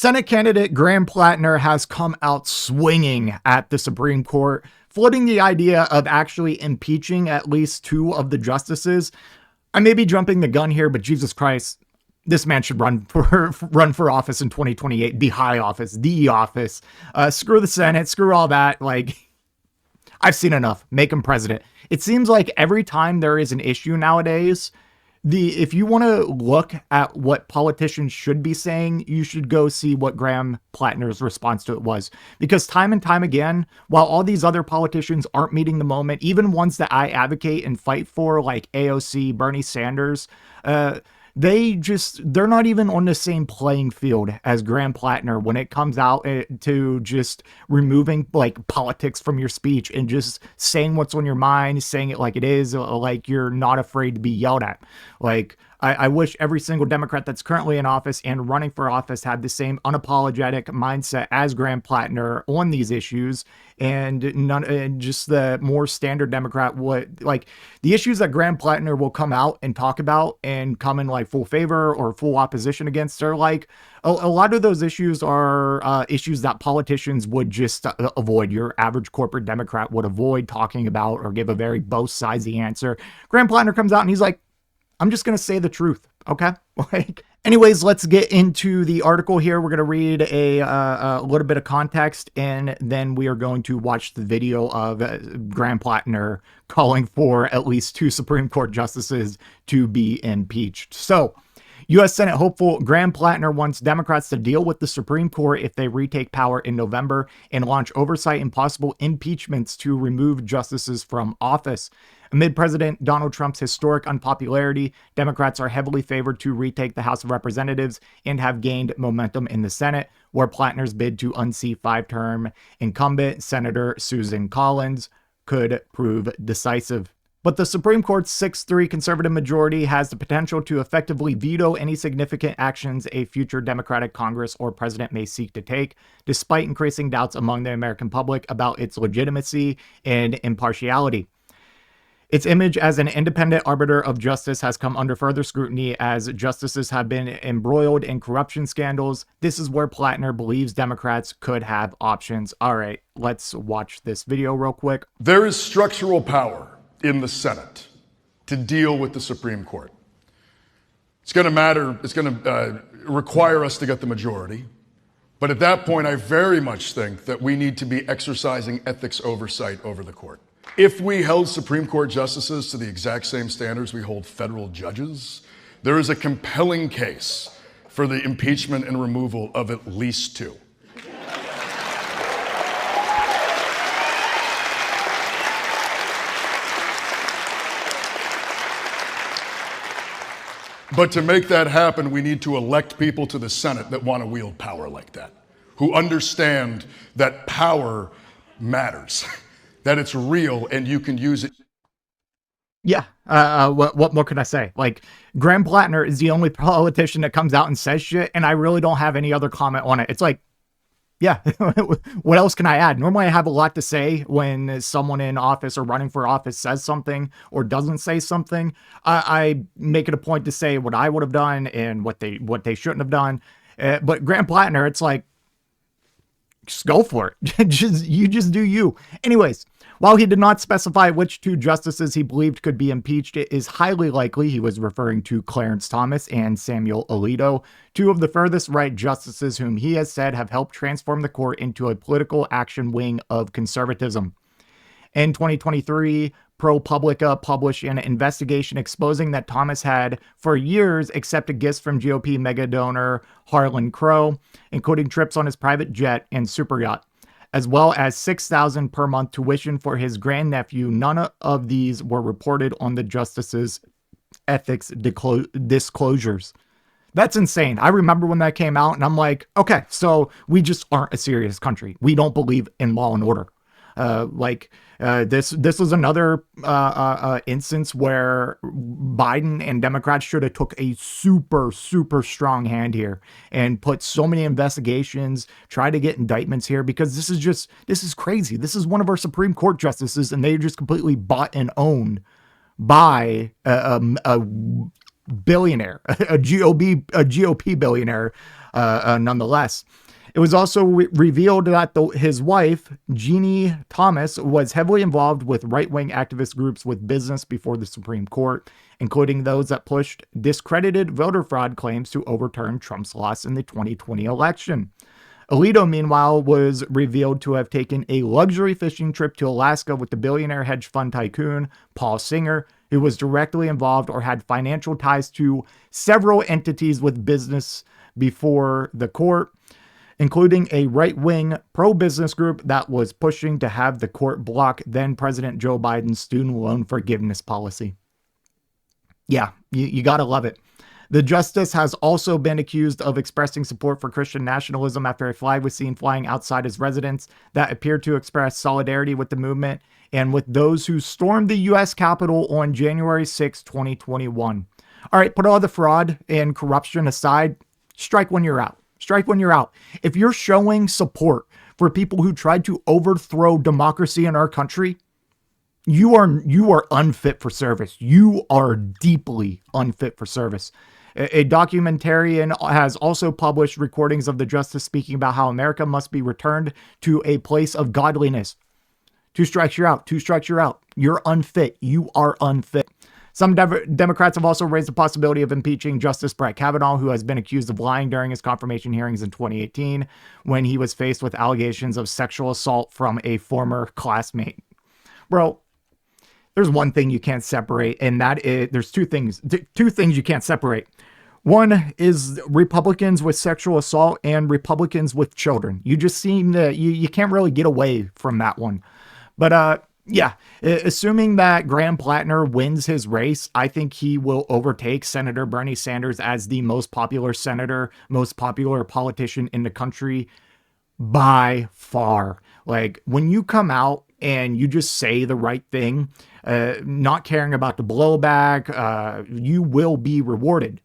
Senate candidate Graham Platner has come out swinging at the Supreme Court, floating the idea of actually impeaching at least two of the justices. I may be jumping the gun here, but Jesus Christ, this man should run for office in 2028, the high office, the office. Screw the Senate, screw all that. Like, I've seen enough. Make him president. It seems like every time there is an issue nowadays, if you want to look at what politicians should be saying, you should go see what Graham Platner's response to it was. Because time and time again, while all these other politicians aren't meeting the moment, even ones that I advocate and fight for, like AOC, Bernie Sanders, they're not even on the same playing field as Graham Platner when it comes out to just removing like politics from your speech and just saying what's on your mind, saying it like it is, like you're not afraid to be yelled at. Like, I wish every single Democrat that's currently in office and running for office had the same unapologetic mindset as Graham Platner on these issues, and just the more standard Democrat would, like, the issues that Graham Platner will come out and talk about and come in like full favor or full opposition against are like, a lot of those issues are issues that politicians would just avoid. Your average corporate Democrat would avoid talking about or give a very both sidesy answer. Graham Platner comes out and he's like, I'm just going to say the truth. Okay. Like, anyways, let's get into the article here. We're going to read a little bit of context, and then we are going to watch the video of Graham Platner calling for at least two Supreme Court justices to be impeached. So, U.S. Senate hopeful Graham Platner wants Democrats to deal with the Supreme Court if they retake power in November and launch oversight and possible impeachments to remove justices from office. Amid President Donald Trump's historic unpopularity, Democrats are heavily favored to retake the House of Representatives and have gained momentum in the Senate, where Platner's bid to unseat five-term incumbent Senator Susan Collins could prove decisive. But the Supreme Court's 6-3 conservative majority has the potential to effectively veto any significant actions a future Democratic Congress or president may seek to take, despite increasing doubts among the American public about its legitimacy and impartiality. Its image as an independent arbiter of justice has come under further scrutiny as justices have been embroiled in corruption scandals. This is where Platner believes Democrats could have options. All right, let's watch this video real quick. There is structural power in the Senate to deal with the Supreme Court. It's going to matter. It's going to require us to get the majority. But at that point, I very much think that we need to be exercising ethics oversight over the court. If we held Supreme Court justices to the exact same standards we hold federal judges, there is a compelling case for the impeachment and removal of at least two. But to make that happen, we need to elect people to the Senate that want to wield power like that, who understand that power matters, that it's real and you can use it. Yeah. What more can I say? Like, Graham Platner is the only politician that comes out and says shit, and I really don't have any other comment on it. It's like, yeah, what else can I add? Normally I have a lot to say when someone in office or running for office says something or doesn't say something. I make it a point to say what I would have done and what they shouldn't have done. But Graham Platner, it's like, just go for it. You just do you. Anyways, while he did not specify which two justices he believed could be impeached, it is highly likely he was referring to Clarence Thomas and Samuel Alito, two of the furthest right justices whom he has said have helped transform the court into a political action wing of conservatism. In 2023, ProPublica published an investigation exposing that Thomas had, for years, accepted gifts from GOP mega donor Harlan Crow, including trips on his private jet and super yacht, as well as $6,000 per month tuition for his grandnephew. None of these were reported on the justice's ethics disclosures. That's insane. I remember when that came out, and I'm like, okay, so we just aren't a serious country. We don't believe in law and order. This was another instance where Biden and Democrats should have took a super strong hand here and put so many investigations, try to get indictments here, because this is crazy. This is one of our Supreme Court justices, and they're just completely bought and owned by a billionaire, a GOP billionaire, nonetheless. It was also revealed that his wife, Jeannie Thomas, was heavily involved with right-wing activist groups with business before the Supreme Court, including those that pushed discredited voter fraud claims to overturn Trump's loss in the 2020 election. Alito, meanwhile, was revealed to have taken a luxury fishing trip to Alaska with the billionaire hedge fund tycoon Paul Singer, who was directly involved or had financial ties to several entities with business before the court, including a right-wing pro-business group that was pushing to have the court block then President Joe Biden's student loan forgiveness policy. Yeah, you gotta love it. The justice has also been accused of expressing support for Christian nationalism after a flag was seen flying outside his residence that appeared to express solidarity with the movement and with those who stormed the U.S. Capitol on January 6, 2021. All right, put all the fraud and corruption aside, strike when you're out. Strike when you're out. If you're showing support for people who tried to overthrow democracy in our country, you are unfit for service. You are deeply unfit for service. A documentarian has also published recordings of the justice speaking about how America must be returned to a place of godliness. 2 strikes, you're out. 2 strikes, you're out. You're unfit. You are unfit. Some Democrats have also raised the possibility of impeaching Justice Brett Kavanaugh, who has been accused of lying during his confirmation hearings in 2018 when he was faced with allegations of sexual assault from a former classmate. Bro, there's one thing you can't separate, and that is there's two things you can't separate. One is Republicans with sexual assault and Republicans with children. You just seem to, you can't really get away from that one. But yeah, assuming that Graham Platner wins his race, I think he will overtake Senator Bernie Sanders as the most popular senator, most popular politician in the country by far. Like, when you come out and you just say the right thing, not caring about the blowback, you will be rewarded.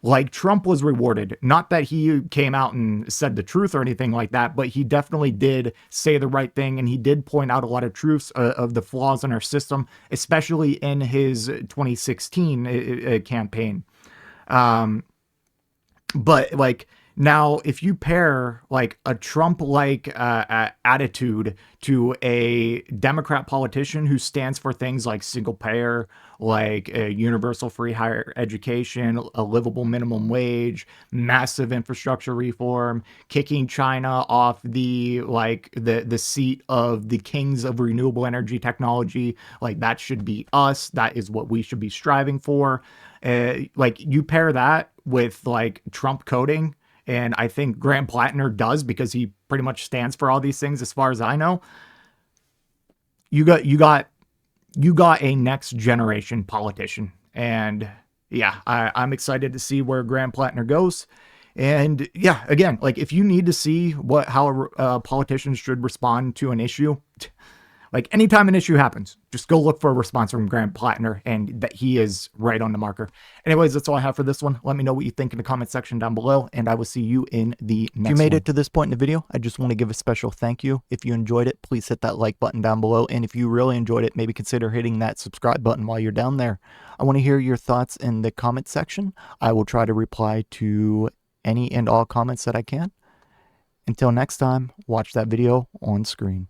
Like Trump was rewarded. Not that he came out and said the truth or anything like that, but he definitely did say the right thing, and he did point out a lot of truths of the flaws in our system, especially in his 2016 campaign. But like, now, if you pair like a Trump-like attitude to a Democrat politician who stands for things like single payer, like a universal free higher education, a livable minimum wage, massive infrastructure reform, kicking China off the seat of the kings of renewable energy technology, like that should be us. That is what we should be striving for. Like, you pair that with like Trump coding. And I think Graham Platner does, because he pretty much stands for all these things as far as I know. You got a next generation politician. And yeah, I'm excited to see where Graham Platner goes. And yeah, again, like, if you need to see how politicians should respond to an issue, like, anytime an issue happens, just go look for a response from Graham Platner, and that he is right on the marker. Anyways, that's all I have for this one. Let me know what you think in the comment section down below, and I will see you in the next one. If you made it to this point in the video, I just want to give a special thank you. If you enjoyed it, please hit that like button down below. And if you really enjoyed it, maybe consider hitting that subscribe button while you're down there. I want to hear your thoughts in the comment section. I will try to reply to any and all comments that I can. Until next time, watch that video on screen.